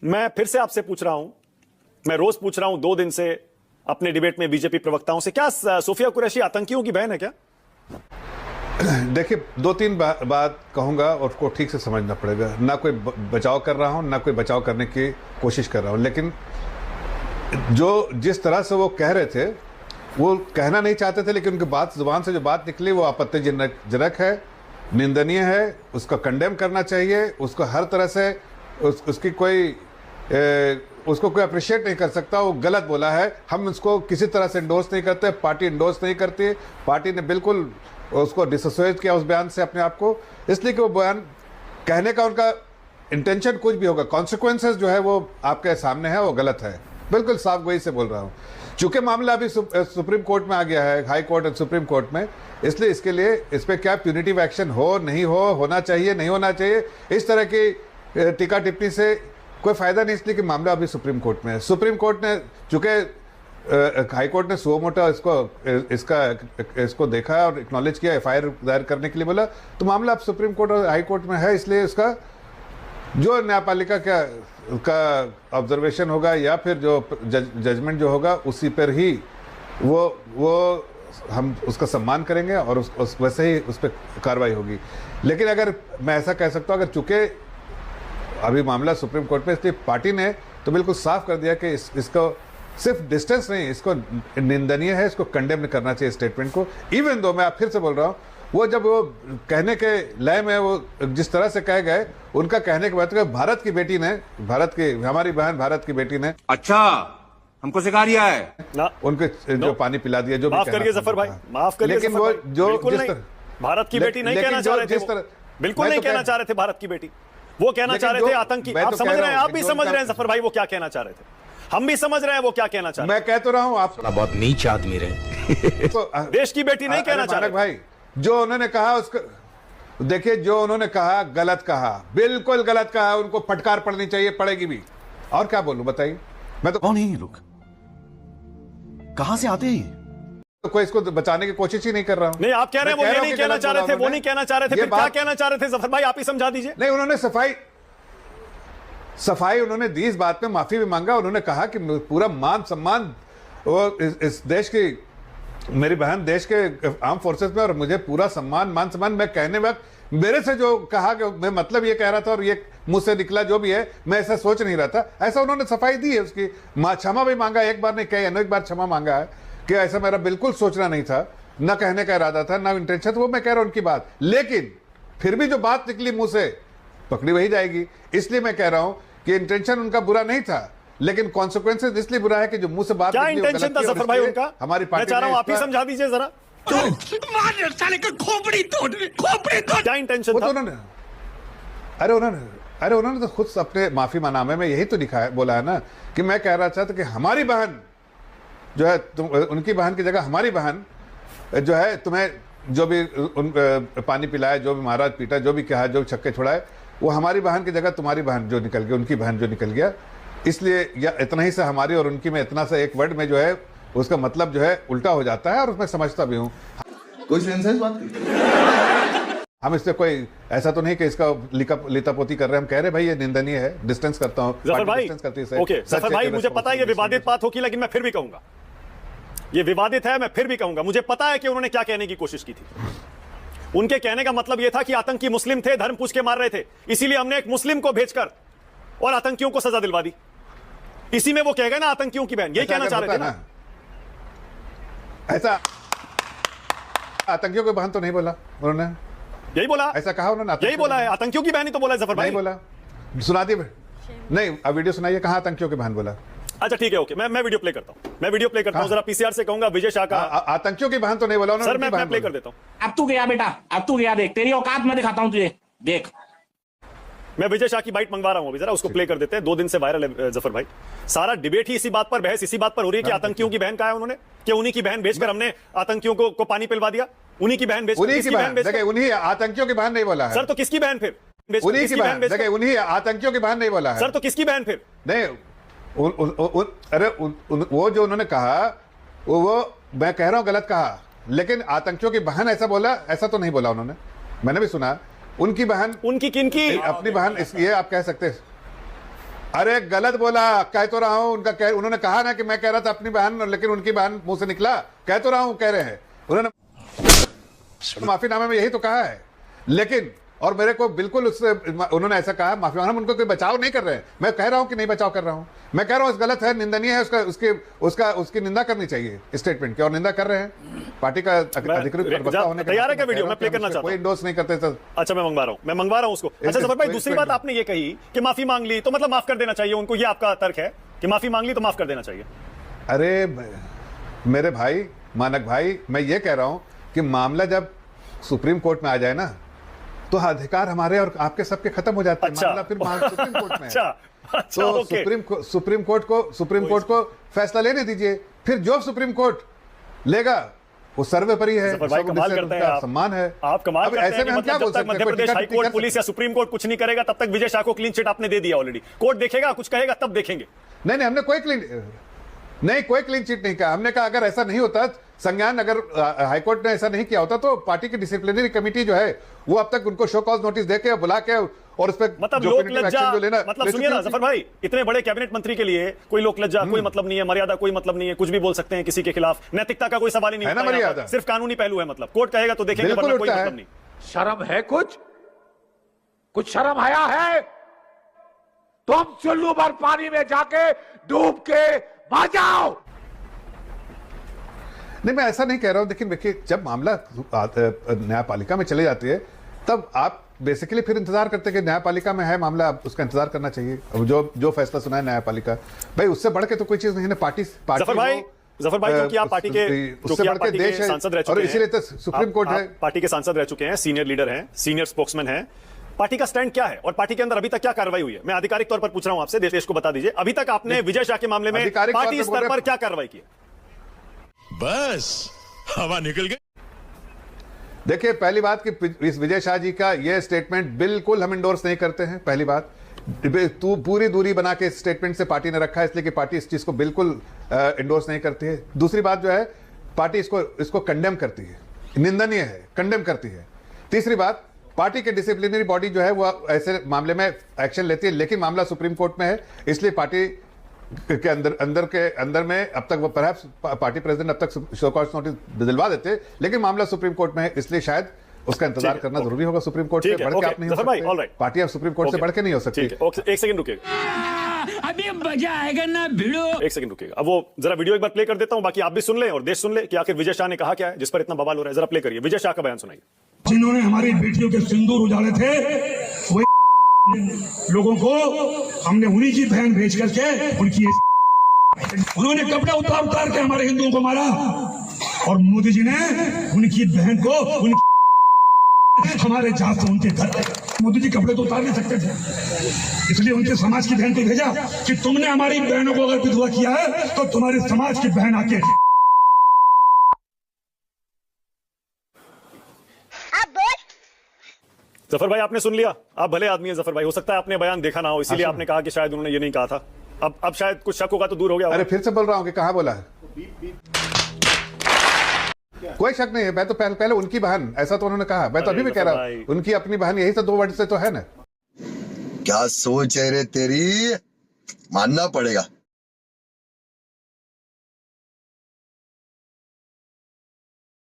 मैं फिर से आपसे पूछ रहा हूं, मैं रोज पूछ रहा हूं 2 दिन से अपने डिबेट में बीजेपी प्रवक्ताओं से, क्या सोफिया कुरैशी आतंकियों की बहन है क्या? देखिए, 2-3 बात कहूंगा और उसको ठीक से समझना पड़ेगा। ना कोई बचाव कर रहा हूं, ना कोई बचाव करने की कोशिश कर रहा हूं, लेकिन जो जिस तरह से वो कह रहे थे, वो कहना नहीं चाहते थे, लेकिन उनकी बात, जुबान से जो बात निकली वो आपत्तिजनक है, निंदनीय है, उसको कंडेम करना चाहिए। उसको हर तरह से उसकी उसको कोई अप्रिशिएट नहीं कर सकता। वो गलत बोला है, हम उसको किसी तरह से इंडोर्स नहीं करते, पार्टी इंडोर्स नहीं करती। पार्टी ने बिल्कुल उसको डिसोसिएट किया उस बयान से अपने आप को, इसलिए कि वो बयान कहने का उनका इंटेंशन कुछ भी होगा, कॉन्सिक्वेंसेस जो है वो आपके सामने है, वो गलत है। बिल्कुल साफ गोई से बोल रहा हूँ। चूंकि मामला अभी सुप्रीम कोर्ट में आ गया है, हाई कोर्ट और सुप्रीम कोर्ट में, इसलिए इसके लिए इस पर क्या प्यूनिटिव एक्शन हो, नहीं हो, होना चाहिए, नहीं होना चाहिए, इस तरह की टीका टिप्पणी से कोई फायदा नहीं, इसलिए कि मामला अभी सुप्रीम कोर्ट में है। सुप्रीम कोर्ट ने, चूंकि हाई कोर्ट ने सुओ मोटा इसको देखा और एक्नॉलेज किया, एफआईआर दायर करने के लिए बोला, तो मामला अब सुप्रीम कोर्ट और हाई कोर्ट में है। इसलिए इसका जो न्यायपालिका का ऑब्जर्वेशन होगा या फिर जो जजमेंट जो होगा, उसी पर ही वो हम उसका सम्मान करेंगे और वैसे ही उस पर कार्रवाई होगी। लेकिन अगर मैं ऐसा कह सकता हूँ, अगर चूंकि अभी मामला सुप्रीम कोर्ट में, इसलिए पार्टी ने तो बिल्कुल साफ कर दिया कि इसको सिर्फ डिस्टेंस नहीं, इसको निंदनीय है, इसको कंडेम करना चाहिए स्टेटमेंट को। इवन दो, मैं आप फिर से बोल रहा हूँ, वो जब वो कहने के लय में वो जिस तरह से कह गए, उनका कहने के बाद भारत की बेटी ने, हमारी बहन भारत की बेटी ने, अच्छा हमको सिखा रिया है ना, उनके जो पानी पिला दिया, जो माफ करिए जफर भाई, माफ करिए। लेकिन वो जो जिस तरह भारत की बेटी नहीं कहना चाह रहे थे, बिल्कुल नहीं कहना चाह रहे थे भारत की बेटी, वो कहना चाह रहे थे आतंकी। आप समझ रहे हैं, आप भी समझ रहे हैं जफर भाई वो क्या कहना चाह रहे थे, हम भी समझ रहे हैं वो क्या कहना चाह रहे हैं। मैं कह तो रहा हूं, आप बहुत नीच आदमी रहे। देश की बेटी नहीं कहना चाह रहे भाई। जो उन्होंने कहा उसको देखिए, जो उन्होंने कहा गलत कहा, बिल्कुल गलत कहा। उनको फटकार पड़नी चाहिए, पड़ेगी भी। और क्या बोलूं बताइए, मैं तो कौन है ये लोग, कहां से आते हैं? तो कोई इसको बचाने की कोशिश ही नहीं कर रहा हूं। नहीं, आप कह रहे हैं वो ये नहीं कहना चाह रहे थे, वो नहीं कहना चाह रहे थे, फिर क्या कहना चाह रहे थे जफर भाई, आप ही समझा दीजिए। नहीं, उन्होंने सफाई उन्होंने दी, इस बात में माफी भी मांगा। उन्होंने कहा कि पूरा मान सम्मान वो इस देश की, मेरी बहन देश के आर्म फोर्सेस में, और मुझे पूरा सम्मान, मान सम्मान। मैं कहने वक्त मेरे से जो कहा कि मैं मतलब ये कह रहा था और ये मुंह से निकला जो भी है, मैं ऐसा सोच नहीं रहा था, ऐसा उन्होंने सफाई दी है। उसकी क्षमा भी मांगा, एक बार नहीं कही, अनेक बार क्षमा मांगा है कि ऐसा मेरा बिल्कुल सोचना नहीं था, ना कहने का इरादा था, ना इंटेंशन था। वो मैं कह रहा हूं उनकी बात, लेकिन फिर भी जो बात निकली मुंह से, पकड़ी वही जाएगी। इसलिए मैं कह रहा हूं कि इंटेंशन उनका बुरा नहीं था, लेकिन कॉन्सिक्वेंसेस इसलिए बुरा है कि जो मुंह से बात क्या इंटेंशन था जफर भाई उनका, हमारी पार्टी, मैं चाह रहा हूं आप ही समझा दीजिए जरा। साले का खोपड़ी तोड़, क्या इंटेंशन था? अरे उन्होंने तो खुद अपने माफी नामे में यही तो लिखा है, बोला है ना, कि मैं कह रहा था कि हमारी बहन जो है, उनकी बहन की जगह हमारी बहन जो है, तुम्हें जो भी पानी पिलाया, जो भी महाराज पीटा, जो भी कहा, जो छक्के छुड़ाए, वो हमारी बहन की जगह तुम्हारी बहन जो निकल गई, उनकी बहन जो निकल गया। इसलिए या इतना ही से हमारी और उनकी में इतना सा एक वर्ड में जो है उसका मतलब जो है उल्टा हो जाता है, और उसमें समझता भी हूँ। कोई सेंस है इस बात की? हम इससे कोई ऐसा तो नहीं कि इसका लितापोती कर रहे हैं। हम कह रहे भाई ये निंदनीय है, डिस्टेंस करता हूँ। जफर भाई, ओके जफर भाई, मुझे पता है ये विवादित बात होगी, लेकिन मैं फिर भी कहूंगा ये विवादित है, मैं फिर भी कहूंगा। मुझे पता है कि उन्होंने क्या कहने की कोशिश की थी। उनके कहने का मतलब यह था कि आतंकी मुस्लिम थे, धर्म पूछ के मार रहे थे, इसीलिए हमने एक मुस्लिम को भेजकर और आतंकियों को सजा दिलवा दी। इसी में वो कह गए ना आतंकियों की बहन, यही कहना चाह रहे थे ना। ऐसा आतंकियों की बहन तो नहीं बोला उन्होंने, यही बोला, ऐसा कहा उन्होंने, यही बोला है, आतंकियों की बहन ही तो बोला है जफर भाई। नहीं बोला, सुना दी नहीं, अब वीडियो सुनाइए, कहां आतंकियों की बहन बोला। अच्छा ठीक है, ओके, मैं वीडियो प्ले करता हूं, जरा पीसीआर से कहूंगा विजय शाह का। आतंकियों की बहन तो नहीं बोला उन्होंने। सर मैं प्ले कर देता हूं। अब तू गया बेटा, अब तू गया, देख तेरी औकात मैं दिखाता हूं तुझे, देख। मैं विजय शाह की बाइट मंगवा रहा हूं अभी, जरा उसको प्ले कर देते हैं। 2 दिन से वायरल है जफर भाई, सारा डिबेट ही इसी बात पर, बहस इसी बात पर हो रही है कि आतंकियों की बहन कहा है उन्होंने, कि उन्हीं की बहन भेजकर हमने आतंकियों को पानी पिलवा दिया। उन्हीं की बहन भेजकर, उन्हीं आतंकियों की बहन नहीं बोला है सर, तो किसकी बहन फिर? उन्हीं की बहन, उन्हीं आतंकियों की बहन नहीं बोला है सर, तो किसकी बहन फिर? नहीं, अरे वो जो उन्होंने कहा वो मैं कह रहा हूं गलत कहा, लेकिन आतंकियों की बहन ऐसा बोला, ऐसा तो नहीं बोला उन्होंने, मैंने भी सुना। उनकी बहन, उनकी किनकी? अपनी बहन, ये आप कह सकते हैं। अरे गलत बोला, कह तो रहा हूं उन्होंने कहा ना कि मैं कह रहा था अपनी बहन, लेकिन उनकी बहन मुंह से निकला, कह तो रहा हूं, कह रहे हैं उन्होंने माफीनामे में यही तो कहा है। लेकिन और मेरे को बिल्कुल उससे उन्होंने ऐसा कहा, माफी हम उनको कोई बचाव नहीं कर रहे हैं, मैं कह रहा हूं कि नहीं बचाव कर रहा हूं, मैं कह रहा हूं गलत है, निंदनीय है, उसकी निंदा करनी चाहिए स्टेटमेंट की, और निंदा कर रहे हैं। पार्टी का अधिकृत प्रवक्ता होने के तैयार है क्या वीडियो मैं प्ले करना चाहता हूं, कोई इंडोर्स नहीं करते सर। अच्छा मैं मंगवा रहा हूं उसको। अच्छा जफर भाई, दूसरी बात आपने ये कही कि माफी मांग ली तो मतलब माफ कर देना चाहिए उनको, ये आपका तर्क है कि माफी मांग ली तो माफ कर देना चाहिए? अरे मेरे भाई, मानक भाई, मैं ये कह रहा हूं कि मामला जब सुप्रीम कोर्ट में आ जाए ना तो अधिकार हमारे और आपके सबके खत्म हो जाते हैं। अच्छा। मामला फिर सुप्रीम कोर्ट में है। अच्छा, तो ओके। सुप्रीम कोर्ट को फैसला लेने दीजिए, फिर जो सुप्रीम कोर्ट लेगा वो सर्वोपरि है, भाई कमाल करते हैं आप, सम्मान है। आप कमाल अब करते ऐसे हैं में कि हम क्या मतलब बोल जब तक सकते मध्य हैं? प्रदेश हाई कोर्ट, पुलिस या सुप्रीम कोर्ट कुछ नहीं करेगा तब तक विजय शाह को क्लीन चिट आपने दे दिया ऑलरेडी। कोर्ट देखेगा, कुछ कहेगा तब देखेंगे। नहीं, हमने कोई क्लीन चिट नहीं कहा। हमने कहा अगर ऐसा नहीं होता, संज्ञान अगर हाईकोर्ट ने ऐसा नहीं किया होता तो पार्टी की डिसिप्लिनरी कमेटी जो है वो अब तक उनको शो कॉज नोटिस देके बुला के और उस पर मतलब लोक लज्जा, मतलब सुनिए ना जफर भाई, इतने बड़े कैबिनेट मंत्री के लिए कोई लोक लज्जा कोई मतलब नहीं है, मर्यादा कोई मतलब नहीं है, कुछ भी बोल सकते हैं किसी के खिलाफ, नैतिकता का कोई सवाल ही नहीं है ना होता, मर्यादा, सिर्फ कानूनी पहलू है। मतलब कोर्ट कहेगा तो देखेंगे, बिल्कुल वरना कोई उठता है। मतलब नहीं। शर्म है? कुछ शर्म आया है? तुम चुल्लू भर पानी में जाके डूब के बचाओ। नहीं, मैं ऐसा नहीं कह रहा हूं। देखिए जब मामला न्यायपालिका में चले जाती है तब आप बेसिकली फिर इंतजार करते हैं कि न्यायपालिका में है मामला, आप उसका इंतजार करना चाहिए। अब जो फैसला सुना है न्यायपालिका, भाई उससे बढ़ के तो कोई चीज नहीं है ना। पार्टी जफर भाई क्योंकि आप पार्टी के सांसद रह चुके हैं, इसीलिए तो सुप्रीम कोर्ट है, पार्टी के सांसद रह चुके हैं, सीनियर लीडर हैं, सीनियर स्पोक्समैन हैं, पार्टी का स्टैंड क्या है और पार्टी के अंदर अभी तक क्या कार्रवाई हुई है? मैं आधिकारिक तौर पर पूछ रहा हूं आपसे, देश को बता दीजिए अभी तक आपने विजय शाह के मामले में पार्टी स्तर पर क्या कार्रवाई की? बस हवा निकल गई। देखिए पहली बात कि इस विजय शाह जी का यह स्टेटमेंट बिल्कुल हम इंडोर्स नहीं करते हैं। पहली बात, तू पूरी दूरी बना के इस स्टेटमेंट से पार्टी ने रखा है, इसलिए कि पार्टी इस चीज को बिल्कुल इंडोर्स नहीं करती है। दूसरी बात जो है, पार्टी इसको कंडेम करती है, निंदनीय है, कंडेम करती है। तीसरी बात, पार्टी के डिसिप्लिनरी बॉडी जो है वो ऐसे मामले में एक्शन लेती है, लेकिन मामला सुप्रीम कोर्ट में है, इसलिए पार्टी के अंदर में अब तक वो परहैप्स पार्टी प्रेसिडेंट अब तक शो कॉज नोटिस दिलवा देते, लेकिन मामला सुप्रीम कोर्ट में है, इसलिए शायद उसका इंतजार करना जरूरी होगा। सुप्रीम कोर्ट से बढ़ के आप नहीं हो सकते, पार्टी अब सुप्रीम कोर्ट से बढ़ के नहीं हो सकती। एक सेकंड रुकिएगा, अभी मजा आएगा ना भिड़ो। एक सेकंड रुकिएगा, अब वो जरा वीडियो एक बार प्ले कर देता हूं, बाकी आप भी सुन लें और देश सुन ले कि आखिर विजय शाह ने कहा क्या है जिस पर इतना बवाल हो रहा है। जरा प्ले करिए, विजय शाह का बयान सुनाइए। जिन्होंने हमारी बेटियों के सिंदूर उजाड़े थे वही लोगों को हमने उन्हीं की बहन भेज करके उन्होंने कपड़े उतार के हमारे हिंदुओं को मारा, और मोदी जी ने उनकी बहन को हमारे जहाज से उनके घर, मोदी जी कपड़े तो उतार नहीं सकते थे, इसलिए उनके समाज की बहन को भेजा कि तुमने हमारी बहनों को अगर विधवा किया है तो तुम्हारे समाज की बहन आके। जफर भाई आपने सुन लिया, आप भले आदमी है जफर भाई, हो सकता है आपने बयान देखा ना हो, इसीलिए आपने कहा कि शायद उन्होंने ये नहीं कहा था। अब शायद कुछ शक होगा तो दूर हो गया। अरे फिर से बोल रहा हूं कि कहां बोला है, कोई शक नहीं है। मैं तो पहले उनकी बहन, ऐसा तो उन्होंने कहा, मैं तो अभी भी कह रहा हूं उनकी अपनी बहन, यही तो 2 वर्ड से तो है ना। क्या सोच है रे तेरी, मानना पड़ेगा।